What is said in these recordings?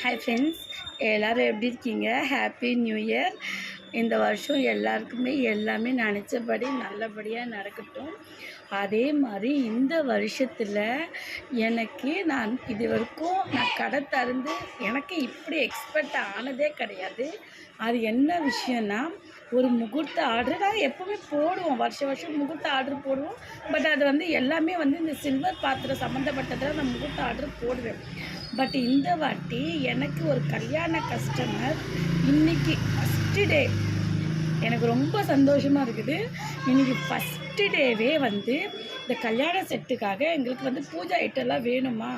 Hi friends, எல்லோரும் எப்படி இருக்கீங்க? Happy new year. இந்த வருஷம் எல்லாருக்குமே எல்லாமே நினச்சபடி நல்லபடியாக நடக்கட்டும். அதே மாதிரி இந்த வருஷத்தில் எனக்கு நான் இது வரைக்கும் கடை திறந்து எனக்கு இப்படி எக்ஸ்பெக்ட் ஆனதே கிடையாது. அது என்ன விஷயம்னா, ஒரு முகூர்த்த ஆர்டர் நாங்கள் எப்போவுமே போடுவோம், வருஷம் முகூர்த்த ஆர்டர் போடுவோம். பட் அது எல்லாமே இந்த சில்வர் பாத்திரம் சம்மந்தப்பட்டதில் நான் முகூர்த்த ஆர்டர் போடுவேன். பட் இந்த வாட்டி எனக்கு ஒரு கல்யாண கஸ்டமர் இன்றைக்கி ஃபஸ்ட்டு டே எனக்கு ரொம்ப சந்தோஷமாக இருக்குது. இன்றைக்கி ஃபஸ்ட்டு டேவே இந்த கல்யாண செட்டுக்காக எங்களுக்கு பூஜை ஐட்டம்லாம் வேணுமா,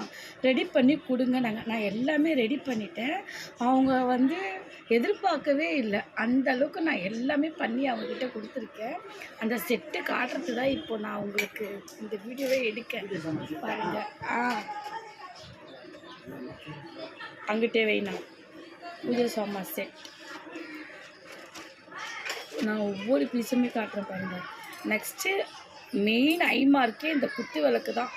ரெடி பண்ணி கொடுங்க. நான் எல்லாமே ரெடி பண்ணிட்டேன். அவங்க எதிர்பார்க்கவே இல்லை. அந்த அளவுக்கு நான் எல்லாமே பண்ணி அவங்கக்கிட்ட கொடுத்துருக்கேன். அந்த செட்டு காட்டுறது தான் இப்போ நான் உங்களுக்கு இந்த வீடியோவே எடுக்க பாருங்கள். அங்கிட்டே வைனா பூஜை சாமான் செட் நான் ஒவ்வொரு பீஸுமே காட்டுறேன் பாருங்கள். நெக்ஸ்ட்டு மெயின் ஐ மார்க்கே இந்த குத்து விளக்கு தான்.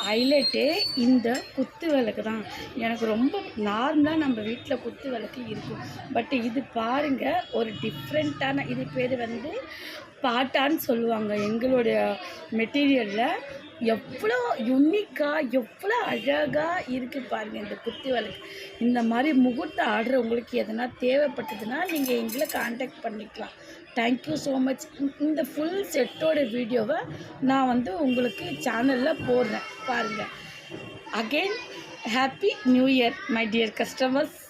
ஹைலைட்டே இந்த குத்து விளக்கு தான். எனக்கு ரொம்ப நார்மலாக நம்ம வீட்டில் குத்து விளக்கு இருக்கும். பட் இது பாருங்கள், ஒரு டிஃப்ரெண்ட்டான, இது பேர் பாட்டான்னு சொல்லுவாங்க. எங்களுடைய மெட்டீரியலில் எவ்வளோ யுனிக்காக எவ்வளோ அழகாக இருக்குது பாருங்கள் இந்த குத்து விளக்கு. இந்த மாதிரி முகூர்த்த ஆர்டர் உங்களுக்கு எதனா தேவைப்பட்டதுன்னா நீங்கள் எங்களை காண்டாக்ட் பண்ணிக்கலாம். Thank you so much. இந்த ஃபுல் செட்டோட வீடியோவை நான் உங்களுக்கு சேனலில் போடுறேன் பாருங்கள். Again happy new year my dear customers.